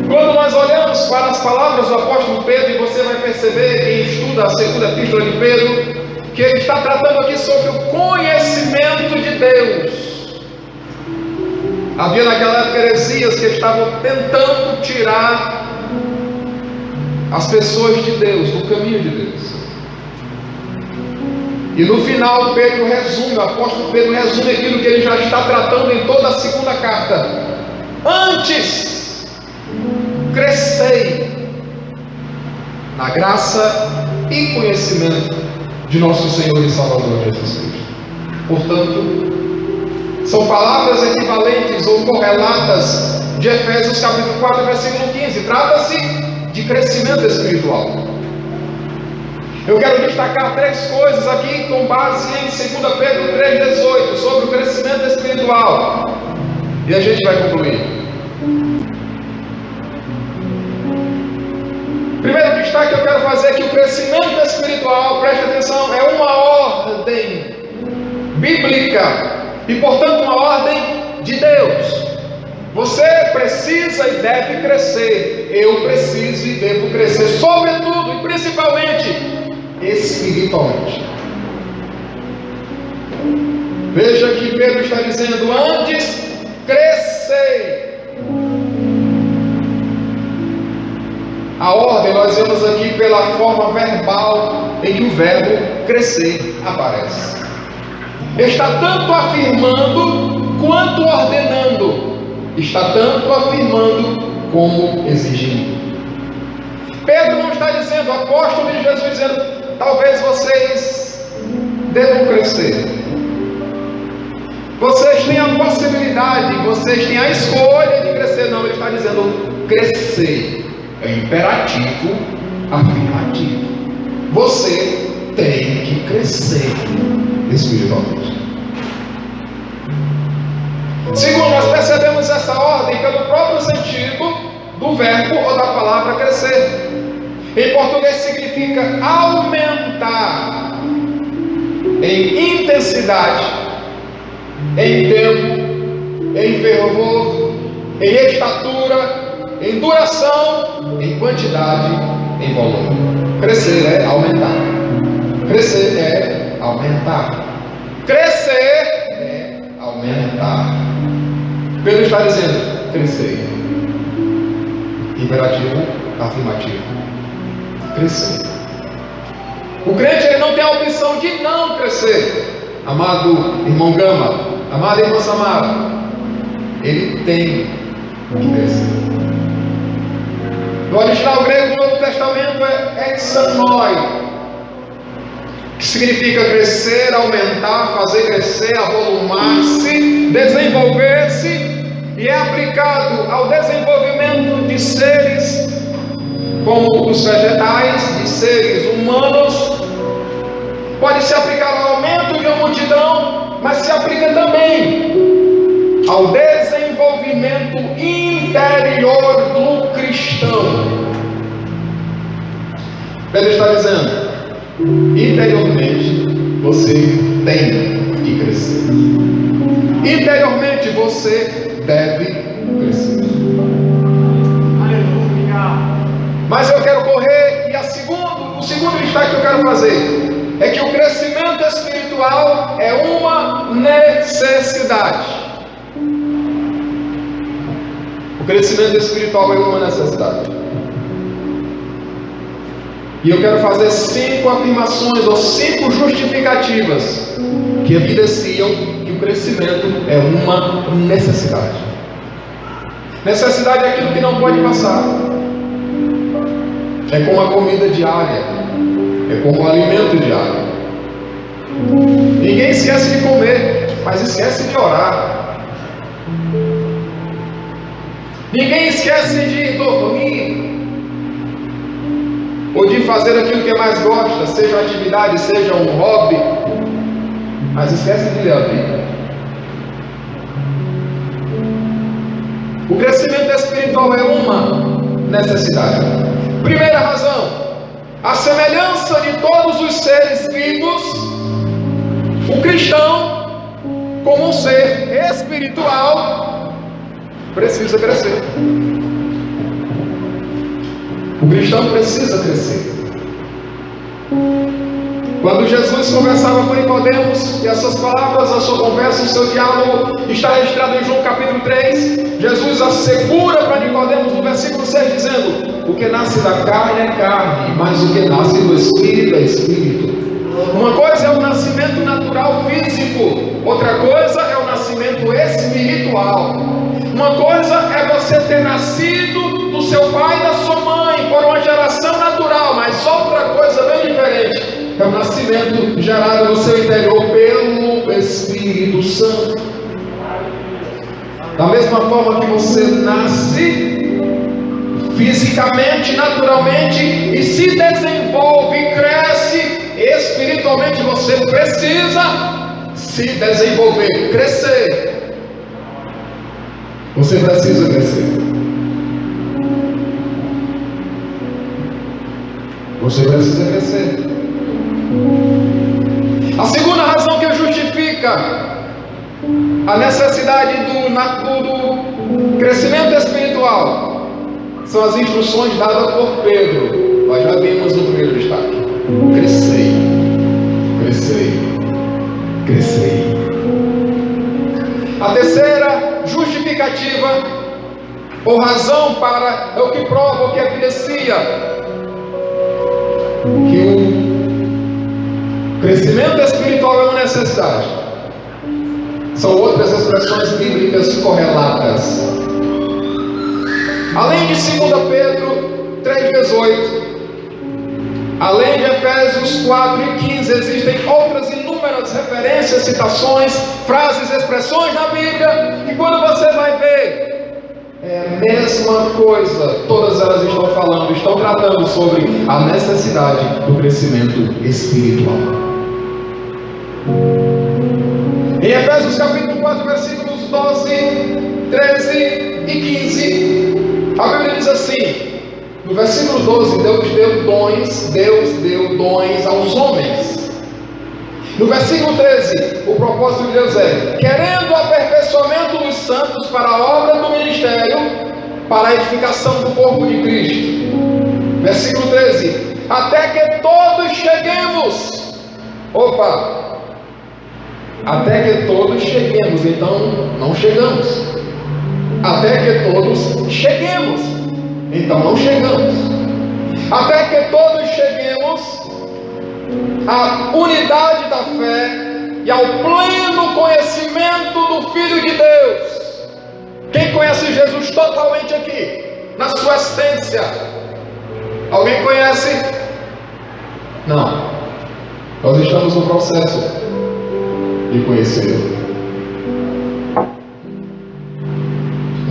Quando nós olhamos para as palavras do apóstolo Pedro, e você vai perceber, quem estuda a segunda epístola de Pedro, que ele está tratando aqui sobre o conhecimento de Deus. Havia naquela época heresias que estavam tentando tirar as pessoas de Deus, do caminho de Deus. E no final Pedro resume, o apóstolo Pedro resume aquilo que ele já está tratando em toda a segunda carta. Antes, crescei na graça e conhecimento de nosso Senhor e Salvador Jesus Cristo. Portanto, são palavras equivalentes ou correlatas de Efésios capítulo 4, versículo 15. Trata-se de crescimento espiritual. Eu quero destacar três coisas aqui com base em 2 Pedro 3,18 sobre o crescimento espiritual. E a gente vai concluir. Primeiro destaque que eu quero fazer é que o crescimento espiritual, preste atenção, é uma ordem bíblica e, portanto, uma ordem de Deus. Você precisa e deve crescer. Eu preciso e devo crescer, sobretudo e principalmente espiritualmente. Veja que Pedro está dizendo: antes crescei. A ordem nós vemos aqui pela forma verbal em que o verbo crescer aparece. Está tanto afirmando quanto ordenando. Está tanto afirmando como exigindo. Pedro não está dizendo, o apóstolo de Jesus dizendo, talvez vocês devam crescer. Vocês têm a possibilidade, vocês têm a escolha de crescer. Não, ele está dizendo crescer. É imperativo afirmativo. Você tem que crescer espiritualmente. Segundo, nós percebemos essa ordem pelo próprio sentido do verbo ou da palavra crescer. Em português significa aumentar em intensidade, em tempo, em fervor, em estatura, em duração, em quantidade, em volume. Crescer é aumentar. Crescer é aumentar. Crescer é aumentar. Pedro está dizendo, crescer. Imperativo, afirmativo. Crescer. O crente ele não tem a opção de não crescer. Amado irmão Gama, amada irmã Samara, ele tem que crescer. No original grego do Novo Testamento é exanoi, que significa crescer, aumentar, fazer crescer, avolumar-se, desenvolver-se, e é aplicado ao desenvolvimento de seres como os vegetais, de seres humanos. Pode se aplicar ao aumento de uma multidão, mas se aplica também ao desenvolvimento interior do cristão. Pedro está dizendo, interiormente você tem que crescer. Interiormente você deve crescer. Mas eu quero correr, e o segundo destaque que eu quero fazer é que o crescimento espiritual é uma necessidade. O crescimento espiritual é uma necessidade. E eu quero fazer 5 afirmações ou 5 justificativas que evidenciam que o crescimento é uma necessidade. Necessidade é aquilo que não pode passar. É como a comida diária. É como o alimento diário. Ninguém esquece de comer, mas esquece de orar. Ninguém esquece de dormir, ou de fazer aquilo que mais gosta, seja uma atividade, seja um hobby, mas esquece de ler a Bíblia. O crescimento espiritual é uma necessidade. Primeira razão, a semelhança de todos os seres vivos, o cristão, como um ser espiritual, precisa crescer. O cristão precisa crescer. Quando Jesus conversava com Nicodemos, e essas palavras, a sua conversa, o seu diálogo está registrado em João capítulo 3, Jesus assegura para Nicodemos no versículo 6, dizendo: o que nasce da carne é carne, mas o que nasce do Espírito é Espírito. Uma coisa é o nascimento natural físico, outra coisa é o nascimento espiritual. Uma coisa é você ter nascido do seu pai e da sua mãe por uma geração natural, mas outra coisa bem diferente é o nascimento gerado no seu interior pelo Espírito Santo. Da mesma forma que você nasce fisicamente, naturalmente, e se desenvolve, cresce espiritualmente, você precisa se desenvolver, crescer. Você precisa crescer. Você precisa crescer. A segunda razão que justifica a necessidade do crescimento espiritual são as instruções dadas por Pedro. Nós já vimos no primeiro destaque: crescei, crescei, crescei. A terceira justificativa ou razão para é o que prova, o que evidencia que o crescimento espiritual é uma necessidade. São outras expressões bíblicas correlatas. Além de 2 Pedro 3,18, além de Efésios 4:15, existem outras inúmeras referências, citações, frases, expressões na Bíblia, que quando você vai ver, é a mesma coisa. Todas elas estão tratando sobre a necessidade do crescimento espiritual. Em Efésios capítulo 4, versículos 12, 13 e 15, a Bíblia diz assim: no versículo 12, Deus deu dons aos homens. No versículo 13, o propósito de Deus é: querendo o aperfeiçoamento dos santos para a obra do ministério, para a edificação do corpo de Cristo. Versículo 13: até que todos cheguemos. Até que todos cheguemos. Então não chegamos. Até que todos cheguemos. Então não chegamos. Até que todos cheguemos à unidade da fé e ao pleno conhecimento do Filho de Deus. Quem conhece Jesus totalmente aqui, na sua essência? Alguém conhece? Não. Nós estamos no processo de conhecê-lo.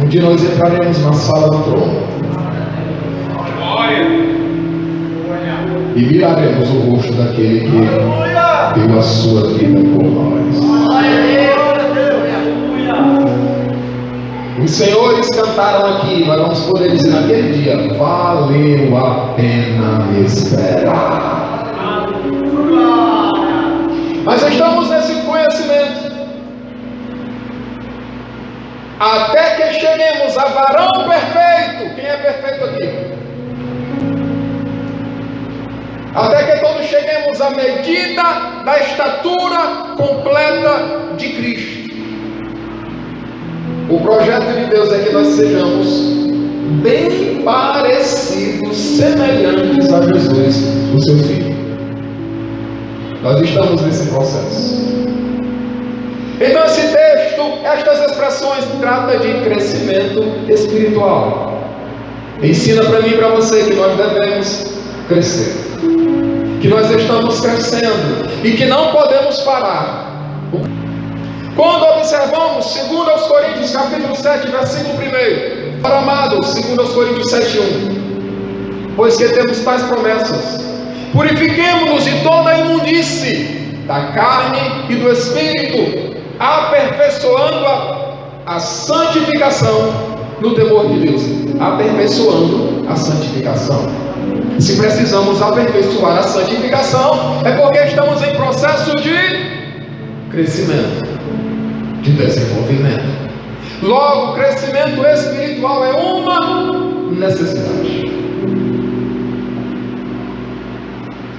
Um dia nós entraremos na sala do trono e miraremos o rosto daquele que deu a sua vida por nós. Os senhores cantaram aqui, nós vamos poder dizer naquele dia: valeu a pena esperar. Mas estamos nesse conhecimento até que cheguemos a varão perfeito. Quem é perfeito aqui? Até que todos cheguemos à medida da estatura completa de Cristo. O projeto de Deus é que nós sejamos bem parecidos, semelhantes a Jesus, o seu Filho. Nós estamos nesse processo. Então esse texto, estas expressões, trata de crescimento espiritual. Ensina para mim e para você que nós devemos crescer, que nós estamos crescendo e que não podemos parar. Quando observamos 2 Coríntios capítulo 7, versículo 1, para amados, 2 Coríntios 7:1, pois que temos tais promessas, purifiquemo-nos de toda a imundície da carne e do espírito, aperfeiçoando a santificação no temor de Deus. Aperfeiçoando a santificação. Se precisamos aperfeiçoar a santificação, é porque estamos em processo de crescimento, de desenvolvimento. Logo, o crescimento espiritual é uma necessidade.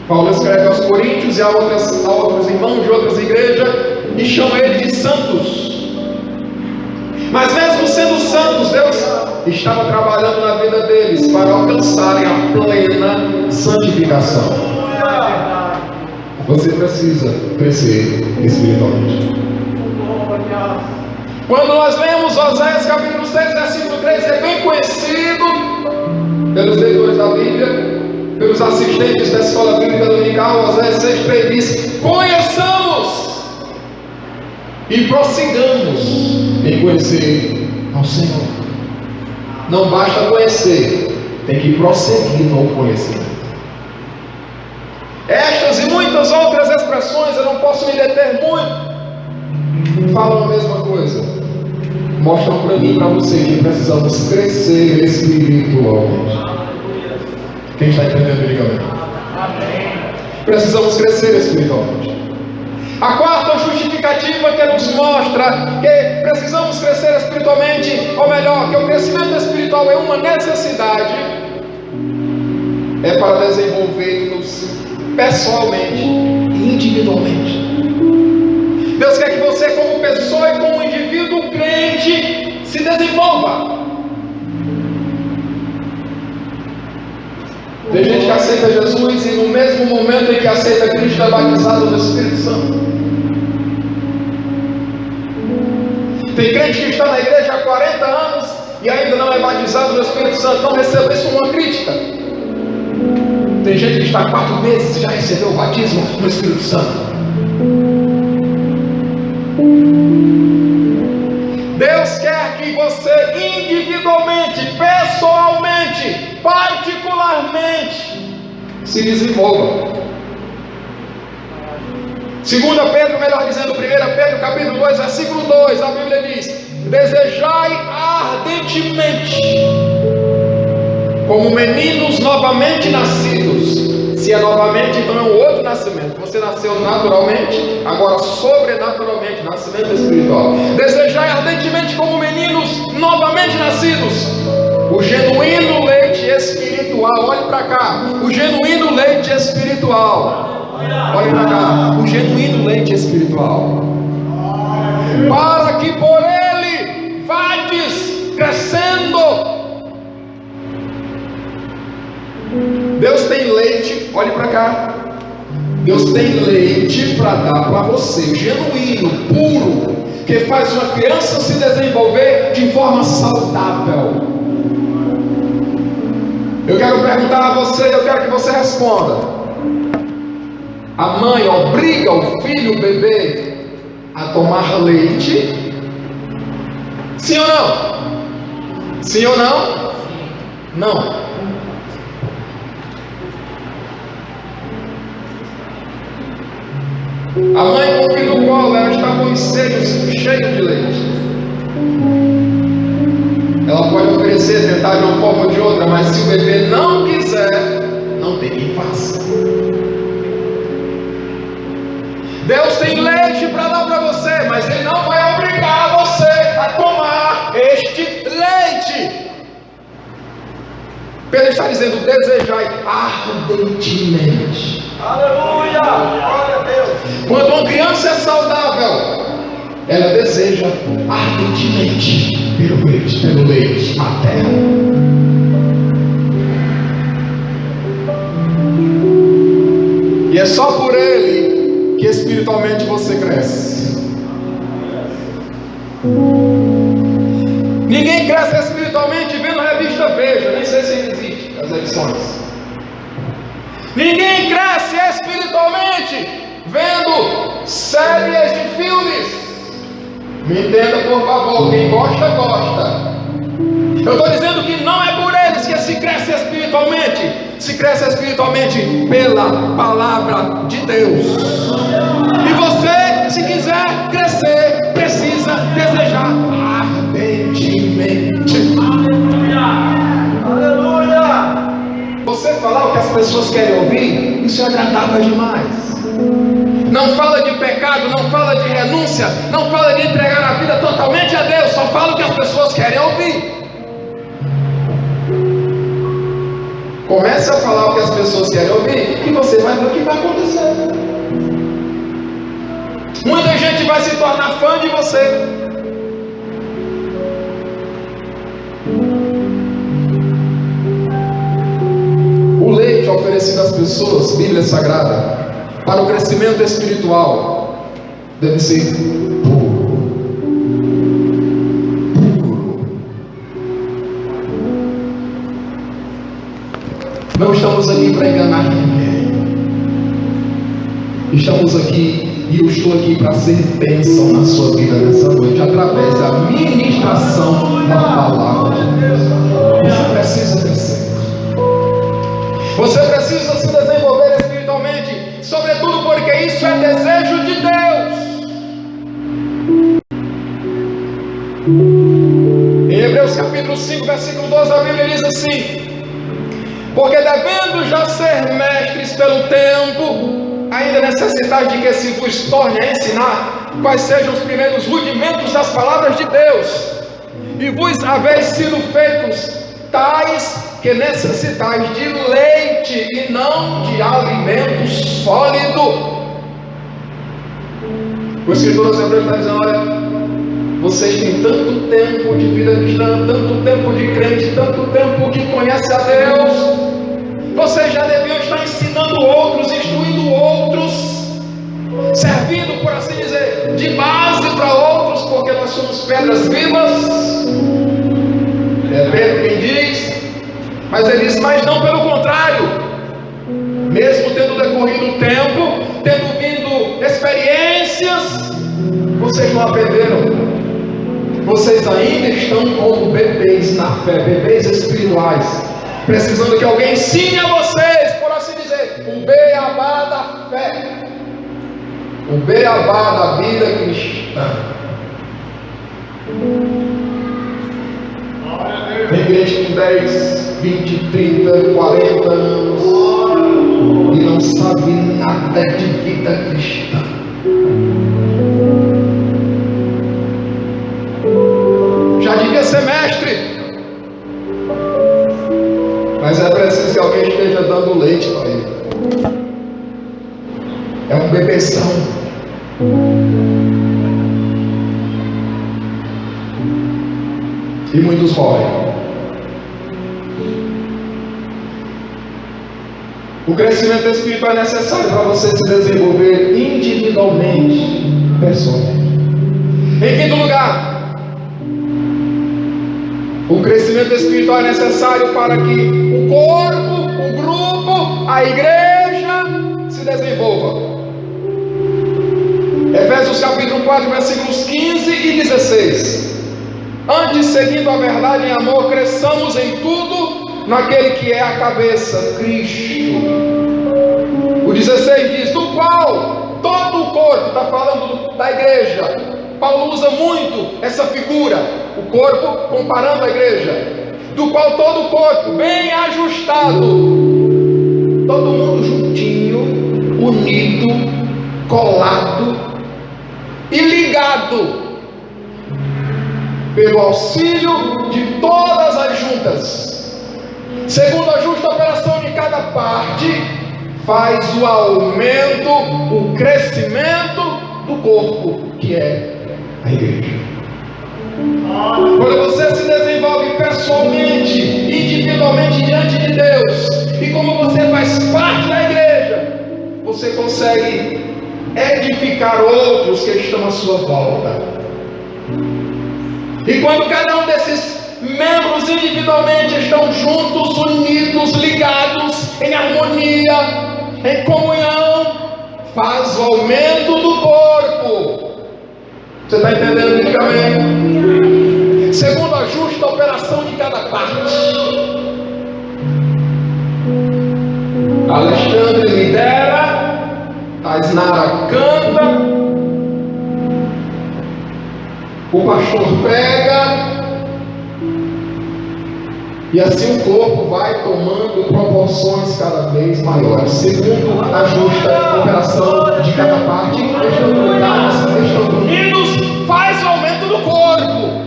Paulo escreve aos Coríntios e a outros irmãos de outras igrejas e chama eles de santos. Mas mesmo sendo santos, Deus estava trabalhando na vida deles para alcançarem a plena santificação. Você precisa crescer espiritualmente. Quando nós lemos Oséias capítulo 6, versículo 3, é bem conhecido pelos leitores da Bíblia, pelos assistentes da escola bíblica dominical. Oséias 6,3 diz: conheçamos e prossigamos em conhecer ao Senhor. Não basta conhecer, tem que prosseguir no conhecimento. Estas e muitas outras expressões, eu não posso me deter muito, falam a mesma coisa. Mostram para mim e para você que precisamos crescer espiritualmente. Quem está entendendo, diga amém. Precisamos crescer espiritualmente. A quarta justificativa que nos mostra que precisamos crescer espiritualmente, ou melhor, que o crescimento espiritual é uma necessidade, é para desenvolver-nos pessoalmente e individualmente. Deus quer que você, como pessoa e como indivíduo crente, se desenvolva. Tem gente que aceita Jesus e no mesmo momento em que aceita Cristo é batizado no Espírito Santo. Tem crente que está na igreja há 40 anos e ainda não é batizado no Espírito Santo. Não receba isso como uma crítica. Tem gente que está há 4 meses e já recebeu o batismo no Espírito Santo. Deus quer que você individualmente, pessoalmente, particularmente se desenvolva. 2 Pedro, melhor dizendo, 1 Pedro capítulo 2, versículo 2, a Bíblia diz: desejai ardentemente, como meninos novamente nascidos. Se é novamente, então é um outro nascimento. Você nasceu naturalmente, agora sobrenaturalmente, nascimento espiritual. Desejai ardentemente como meninos novamente nascidos, o genuíno leite espiritual. Olhe para cá, o genuíno leite espiritual. Olhe para cá, o genuíno leite espiritual, para que por ele vades crescendo. Deus tem leite, olhe para cá. Deus tem leite para dar para você, genuíno, puro, que faz uma criança se desenvolver de forma saudável. Eu quero perguntar a você, eu quero que você responda. A mãe obriga o filho, o bebê, a tomar leite? Sim ou não? Sim ou não? Não. A mãe com o filho no colo, ela está com os seios cheios de leite. Ela pode oferecer, tentar de uma forma ou de outra, mas se o bebê não quiser, não tem quem faça. Deus tem leite para dar para você, mas Ele não vai obrigar você a tomar este leite. Pedro está dizendo: desejai ardentemente. Aleluia! Glória a Deus! Quando uma criança é saudável, ela deseja ardentemente pelo leite materno. E é só por ele que espiritualmente você cresce. Ninguém cresce espiritualmente vendo a revista Veja, nem sei se ainda existe as edições. Ninguém cresce espiritualmente vendo séries de filmes. Me entenda, por favor, quem gosta, gosta. Eu estou dizendo que não é por eles que se cresce espiritualmente. Se cresce espiritualmente pela palavra de Deus. E você, se quiser crescer, precisa desejar ardentemente. Aleluia! Você falar o que as pessoas querem ouvir, isso é agradável demais. não fala de pecado, não fala de renúncia, não fala de entregar a vida totalmente a Deus, só fala o que as pessoas querem ouvir. Comece a falar o que as pessoas querem ouvir e você vai ver o que vai acontecer. Muita gente vai se tornar fã de você. O leite oferecido às pessoas, Bíblia Sagrada, para o crescimento espiritual, deve ser puro. Puro. Não estamos aqui para enganar ninguém. Estamos aqui, e eu estou aqui para ser bênção na sua vida nessa noite, através da ministração da palavra de Deus. Você precisa crescer. Você precisa se desenvolver espiritualmente, sobretudo porque isso é desejo de Deus. Em Hebreus capítulo 5, versículo 12, a Bíblia diz assim: porque devendo já ser mestres pelo tempo, ainda necessitais de que se vos torne a ensinar quais sejam os primeiros rudimentos das palavras de Deus, e vos haveis sido feitos tais que necessitais de leite e não de alimento sólido. O escritor aos Hebreus está dizendo: olha, vocês têm tanto tempo de vida cristã, tanto tempo de crente, tanto tempo que conhece a Deus, vocês já deviam estar ensinando outros, instruindo outros, servindo, por assim dizer, de base para outros, porque nós somos pedras vivas. É Pedro quem diz, mas ele diz: mas não pelo contrário, mesmo tendo decorrido o tempo, tendo vindo experiências, vocês não aprenderam. Vocês ainda estão como bebês na fé, bebês espirituais, precisando que alguém ensine a vocês, por assim dizer, o beabá da fé, o beabá da vida cristã. Tem gente com 10, 20, 30, 40 anos e não sabe nada de vida cristã. Já devia ser mestre, mas é preciso que alguém esteja dando leite para ele. É um bebeção. E muitos morrem. O crescimento espiritual é necessário para você se desenvolver individualmente, pessoalmente. Em quinto lugar, o crescimento espiritual é necessário para que o corpo, o grupo, a igreja se desenvolva. Efésios capítulo 4, versículos 15 e 16. Antes, seguindo a verdade em amor, cresçamos em tudo naquele que é a cabeça, Cristo. O 16 diz: do qual todo o corpo, está falando da igreja. Paulo usa muito essa figura, o corpo comparando a igreja, do qual todo o corpo, bem ajustado, todo mundo juntinho, unido, colado e ligado, pelo auxílio de todas as juntas, segundo a justa operação de cada parte, faz o aumento, o crescimento do corpo, que é a igreja. Quando você se desenvolve pessoalmente, individualmente diante de Deus, e como você faz parte da igreja, você consegue edificar outros que estão à sua volta. E quando cada um desses membros individualmente estão juntos, unidos, ligados, em harmonia, em comunhão, faz o aumento do corpo. Você está entendendo? Diga amém. Segundo a justa operação de cada parte. Alexandre lidera, Asnara canta, o pastor prega, E assim o corpo vai tomando proporções cada vez maiores, segundo a justa cooperação de cada parte, estando unidades, estando unidos, faz o aumento do corpo.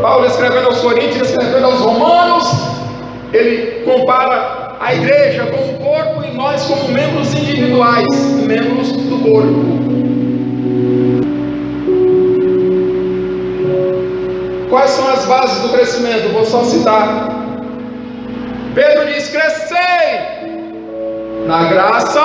Paulo, escrevendo aos Coríntios, escrevendo aos Romanos, ele compara a igreja com o corpo e nós como membros individuais, membros do corpo. Quais são as bases do crescimento? Vou só citar. Pedro diz: crescei na graça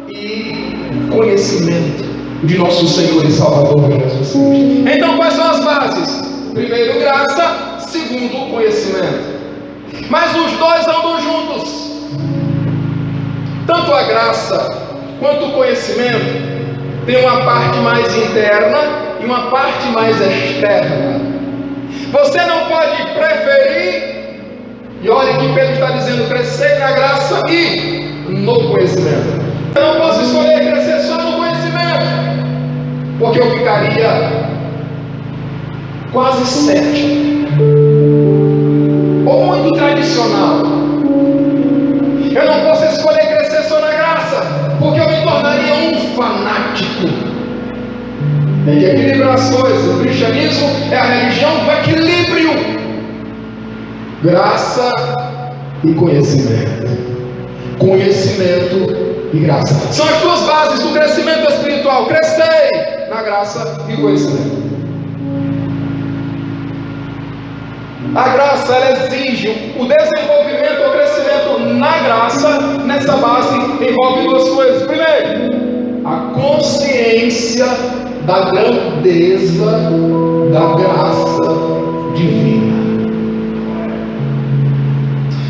e conhecimento de nosso Senhor e Salvador Jesus Cristo. Então, quais são as bases? Primeiro, graça. Segundo, conhecimento. Mas os dois andam juntos. Tanto a graça quanto o conhecimento tem uma parte mais interna e uma parte mais externa. Você não pode preferir, e olha que Pedro está dizendo, crescer na graça e no conhecimento. Eu não posso escolher crescer só no conhecimento, porque eu ficaria quase cético, ou muito tradicional. Eu não posso escolher crescer só na graça, porque eu me tornaria um fanático. Tem que equilibrar as coisas. O cristianismo é a religião do equilíbrio. Graça e conhecimento. Conhecimento e graça. São as duas bases do crescimento espiritual. Crescei na graça e conhecimento. A graça, ela exige o desenvolvimento ou crescimento na graça. Nessa base envolve duas coisas. Primeiro, a consciência da grandeza da graça divina.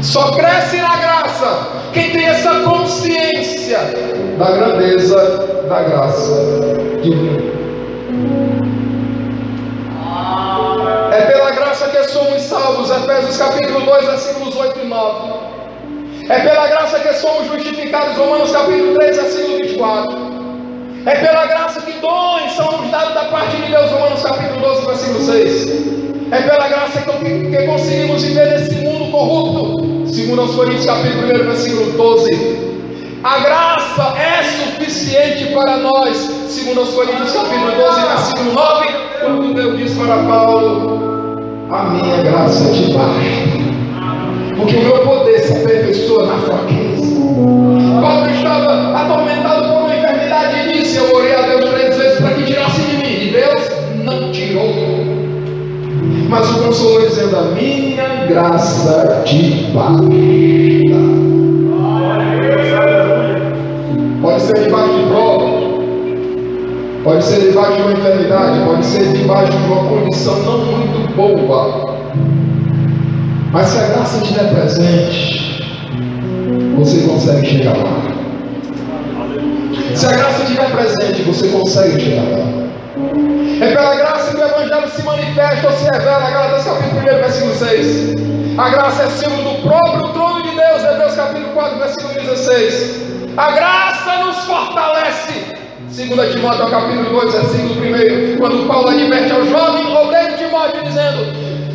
Só cresce na graça quem tem essa consciência da grandeza da graça divina. É pela graça que somos salvos, Efésios capítulo 2, versículos 8 e 9. É pela graça que somos justificados, Romanos capítulo 3, versículo 24. É pela graça que dons são nos dados da parte de Deus, Romanos capítulo 12, versículo 6. É pela graça que conseguimos viver nesse mundo corrupto, segundo aos Coríntios capítulo 1, versículo 12. A graça é suficiente para nós, segundo aos Coríntios capítulo 12, versículo 9, quando Deus diz para Paulo: a minha graça te basta, porque o meu poder se aperfeiçoa na fraqueza. Paulo estava atormentado por uma enfermidade e disse: eu orei a Deus 3 vezes para que tirasse de mim, e Deus não tirou. Mas o consolou dizendo: a minha graça te basta. Pode ser debaixo de prova, pode ser debaixo de uma enfermidade, pode ser debaixo de uma condição não muito boa. Mas se a graça estiver presente, você consegue chegar lá. Se a graça estiver presente, você consegue chegar lá. É pela graça que o Evangelho se manifesta ou se revela. Gálatas capítulo 1, versículo 6. A graça é símbolo do próprio trono de Deus. Hebreus capítulo 4, versículo 16. A graça nos fortalece. 2 Timóteo capítulo 2, versículo 1. Quando Paulo adverte ao jovem obreiro Timóteo, dizendo: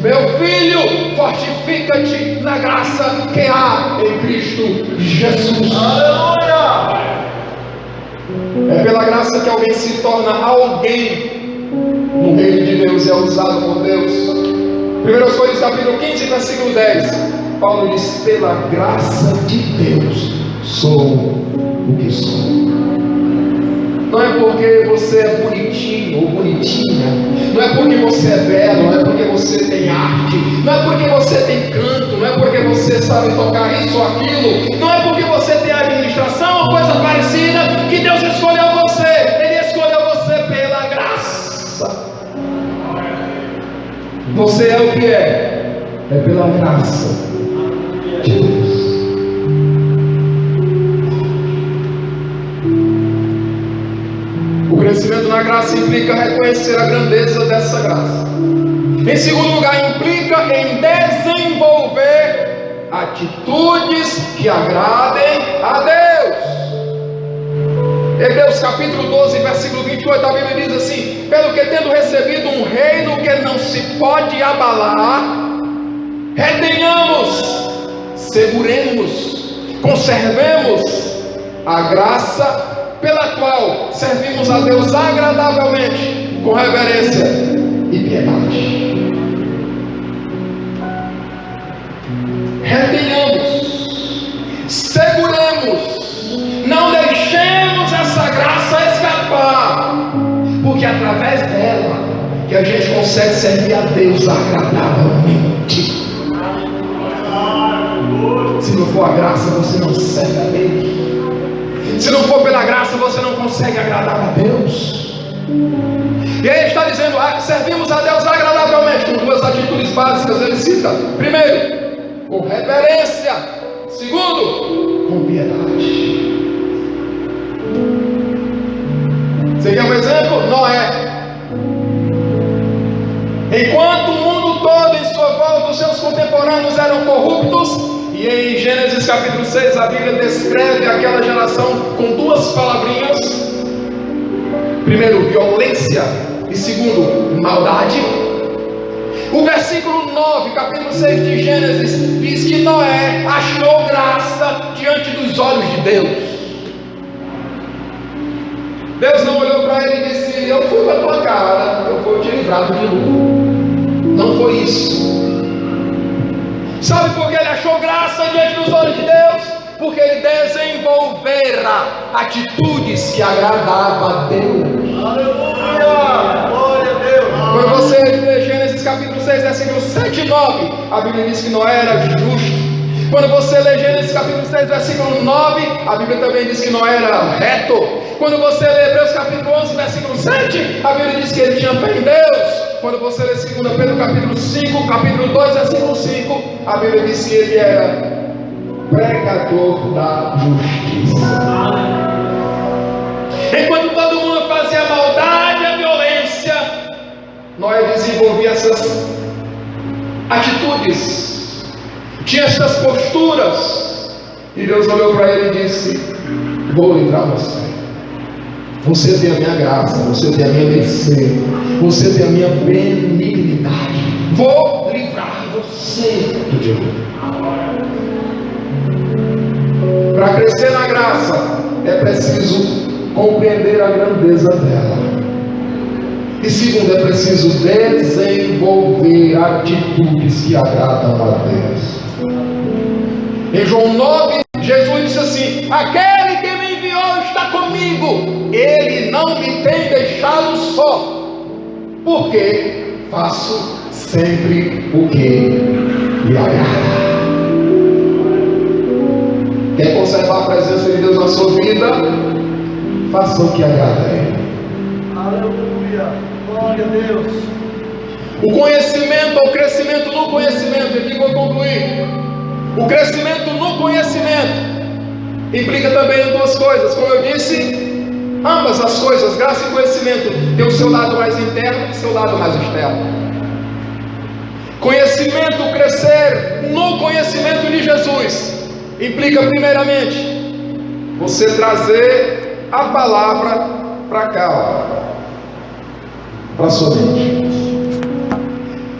meu filho, fortifica-te na graça que há em Cristo Jesus. Aleluia! É pela graça que alguém se torna alguém no reino de Deus, é usado por Deus. 1 Coríntios capítulo 15, versículo 10. Paulo diz: pela graça de Deus sou o que sou. Não é porque você é bonitinho ou bonitinha, não é porque você é belo, não é porque você tem arte, não é porque você tem canto, não é porque você sabe tocar isso ou aquilo, não é porque você tem administração ou coisa parecida que Deus escolheu você. Ele escolheu você pela graça. Você é o que é? É pela graça de Deus. O crescimento na graça implica reconhecer a grandeza dessa graça. Em segundo lugar, implica em desenvolver atitudes que agradem a Deus. Hebreus capítulo 12, versículo 28, a Bíblia diz assim: pelo que tendo recebido um reino que não se pode abalar, retenhamos, seguremos, conservemos a graça pela qual servimos a Deus agradavelmente, com reverência e piedade. Retenhamos, seguremos, não deixemos essa graça escapar, porque através dela que a gente consegue servir a Deus agradavelmente. Se não for a graça, você não serve a Deus. Se não for pela graça, você não consegue agradar a Deus. E aí ele está dizendo, servimos a Deus agradavelmente, com duas atitudes básicas. Ele cita: primeiro, com reverência; segundo, com piedade. Você quer um exemplo? Noé. Enquanto o mundo todo em sua volta, os seus contemporâneos eram corruptos, e em Gênesis capítulo 6 a Bíblia descreve aquela geração com duas palavrinhas: primeiro, violência, e segundo, maldade. O versículo 9, capítulo 6 de Gênesis, diz que Noé achou graça diante dos olhos de Deus. Deus não olhou para ele e disse: eu fui com a tua cara, eu vou te livrar do dilúvio. Não foi isso. Sabe por que ele achou graça diante dos olhos de Deus? Porque ele desenvolvera atitudes que agradavam a Deus. Aleluia! Glória a Deus! Quando você lê Gênesis capítulo 6, versículos 7 e 9, a Bíblia diz que Noé era justo. Quando você lê Gênesis capítulo 6, versículo 9, a Bíblia também diz que Noé era reto. Quando você lê Hebreus capítulo 11, versículo 7, a Bíblia diz que ele tinha fé em Deus. Quando você lê 2 Pedro capítulo 5, capítulo 2, versículo 5, a Bíblia diz que ele era pregador da justiça. Enquanto todo mundo fazia a maldade, a violência, Noé desenvolvia essas atitudes, tinha essas posturas, e Deus olhou para ele e disse: vou livrar você. Você tem a minha graça, você tem a minha mercê, você tem a minha benignidade. Vou livrar você do dilúvio. Para crescer na graça, é preciso compreender a grandeza dela. E segundo, é preciso desenvolver atitudes que agradam a Deus. Em João 9, Jesus disse assim: aquele que me enviou está comigo, ele não me tem deixado só, porque faço sempre o que lhe agrada. Quer conservar a presença de Deus na sua vida? Faça o que agrada a Ele. Aleluia, glória a Deus. O conhecimento, o crescimento no conhecimento, aqui vou concluir. O crescimento no conhecimento implica também em duas coisas. Como eu disse, ambas as coisas, graça e conhecimento, tem o seu lado mais interno e o seu lado mais externo. Conhecimento, crescer no conhecimento de Jesus, implica primeiramente você trazer a palavra para cá, para a sua mente.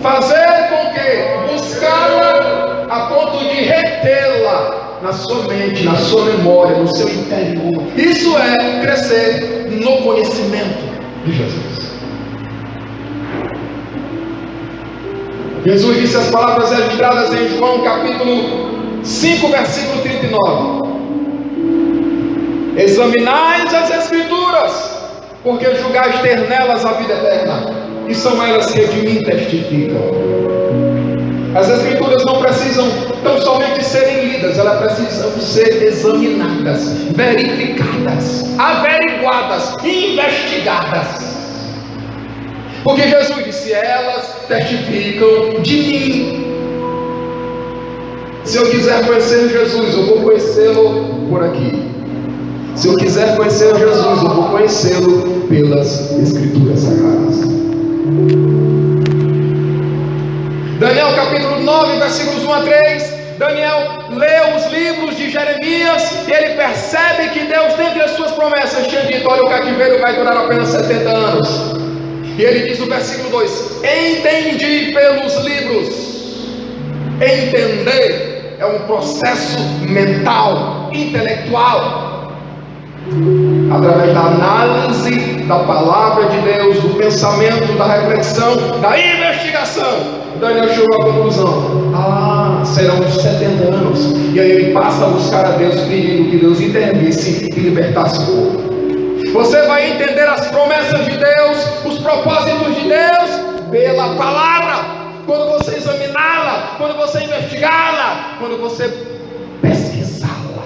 Fazer com que buscá-la a ponto de retê-la na sua mente, na sua memória, no seu interior. Isso é crescer no conhecimento de Jesus. Jesus disse as palavras registradas em João capítulo 5, versículo 39. Examinais as Escrituras, porque julgais ter nelas a vida eterna, e são elas que de mim testificam. As Escrituras não precisam tão somente serem lidas, elas precisam ser examinadas, verificadas, averiguadas, investigadas. Porque Jesus disse: elas testificam de mim. Se eu quiser conhecer Jesus, eu vou conhecê-lo por aqui. Se eu quiser conhecer Jesus, eu vou conhecê-lo pelas Escrituras Sagradas. Daniel capítulo 9, versículos 1 a 3. Daniel lê os livros de Jeremias e ele percebe que Deus, dentre as suas promessas, tinha dito: olha, o cativeiro vai durar apenas 70 anos. E ele diz no versículo 2: entendi pelos livros Entender é um processo mental, intelectual, através da análise da palavra de Deus, do pensamento, da reflexão, da investigação. Daniel chegou à conclusão: serão 70 anos. E aí ele passa a buscar a Deus, pedindo que Deus intervisse e libertasse o povo. Você vai entender as promessas de Deus, os propósitos de Deus, pela palavra. Quando você examiná-la, quando você investigá-la, quando você pesquisá-la.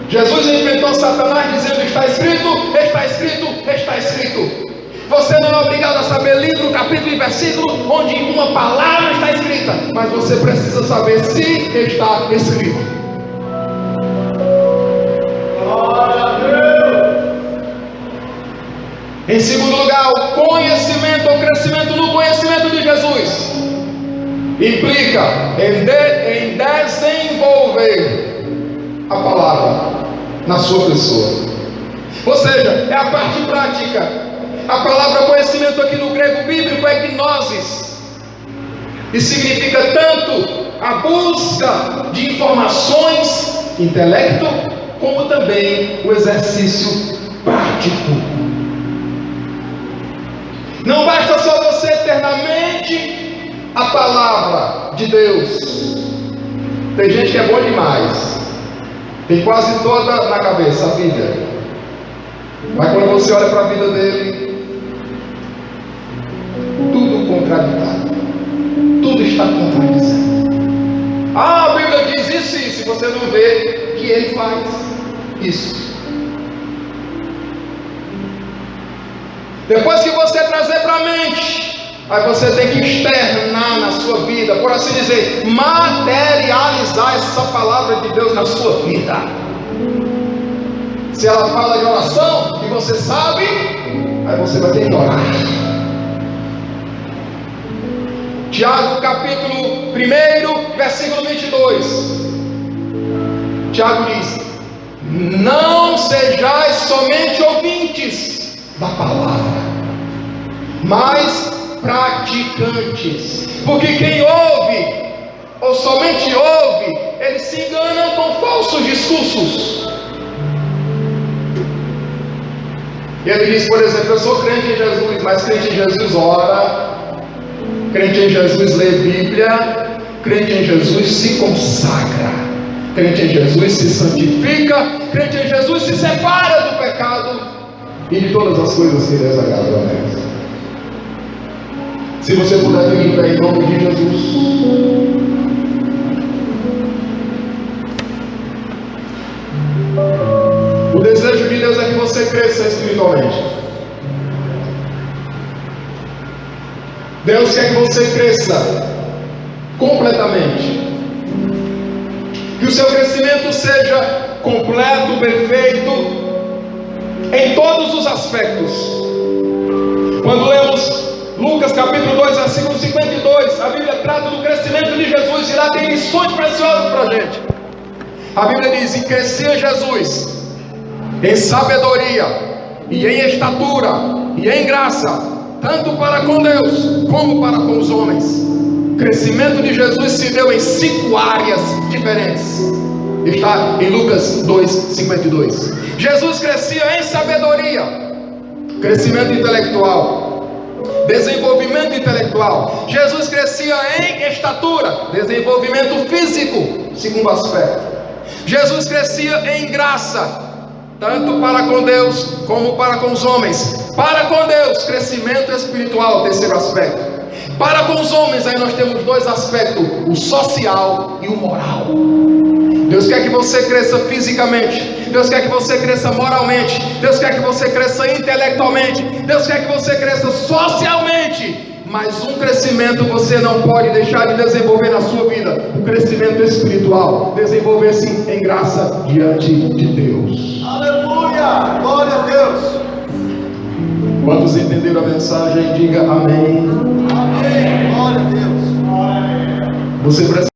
Jesus enfrentou Satanás dizendo: está escrito, está escrito, está escrito. Você não é obrigado a saber livro, capítulo e versículo onde uma palavra está escrita, mas você precisa saber se está escrito. Glória a Deus. Em segundo lugar, o conhecimento, o crescimento no conhecimento de Jesus implica em desenvolver a palavra na sua pessoa. Ou seja, é a parte prática. A palavra conhecimento aqui no grego bíblico é gnosis, e significa tanto a busca de informações, intelecto, como também o exercício prático. Não basta só você ter na mente a palavra de Deus. Tem gente que é bom demais, tem quase toda na cabeça a Bíblia, mas quando você olha para a vida dele, tudo contraditório, tudo está contradizendo. A Bíblia diz isso e se você não vê que ele faz isso. Depois que você trazer para a mente, aí você tem que externar na sua vida, por assim dizer, materializar essa palavra de Deus na sua vida. Se ela fala de oração e você sabe, aí você vai ter que orar. Tiago capítulo 1, versículo 22. Tiago diz: não sejais somente ouvintes da palavra, mas praticantes. Porque quem ouve, ou somente ouve, eles se enganam com falsos discursos. Ele diz, por exemplo: eu sou crente em Jesus, mas crente em Jesus ora, crente em Jesus lê Bíblia, crente em Jesus se consagra, crente em Jesus se santifica, crente em Jesus se separa do pecado e de todas as coisas que desagradam a Deus. Se você puder vir em pé em nome de Jesus. O desejo de Deus é que você cresça espiritualmente. Deus quer que você cresça completamente. Que o seu crescimento seja completo, perfeito, em todos os aspectos. Quando lemos Lucas capítulo 2, versículo 52, a Bíblia trata do crescimento de Jesus e lá tem lições preciosas para a gente. A Bíblia diz: e crescia Jesus em sabedoria, e em estatura, e em graça, tanto para com Deus, como para com os homens. O crescimento de Jesus se deu em 5 áreas diferentes. Está em Lucas 2:52. Jesus crescia em sabedoria, crescimento intelectual, desenvolvimento intelectual. Jesus crescia em estatura, desenvolvimento físico, segundo aspecto. Jesus crescia em graça, tanto para com Deus como para com os homens. Para com Deus, crescimento espiritual, terceiro aspecto. Para com os homens, aí nós temos 2 aspectos: o social e o moral. Deus quer que você cresça fisicamente, Deus quer que você cresça moralmente, Deus quer que você cresça intelectualmente, Deus quer que você cresça socialmente. Mas um crescimento você não pode deixar de desenvolver na sua vida: o crescimento espiritual, desenvolver-se em graça diante de Deus. Aleluia, glória a Deus. Quantos entenderam a mensagem, diga amém. Amém, glória a Deus. Você precisa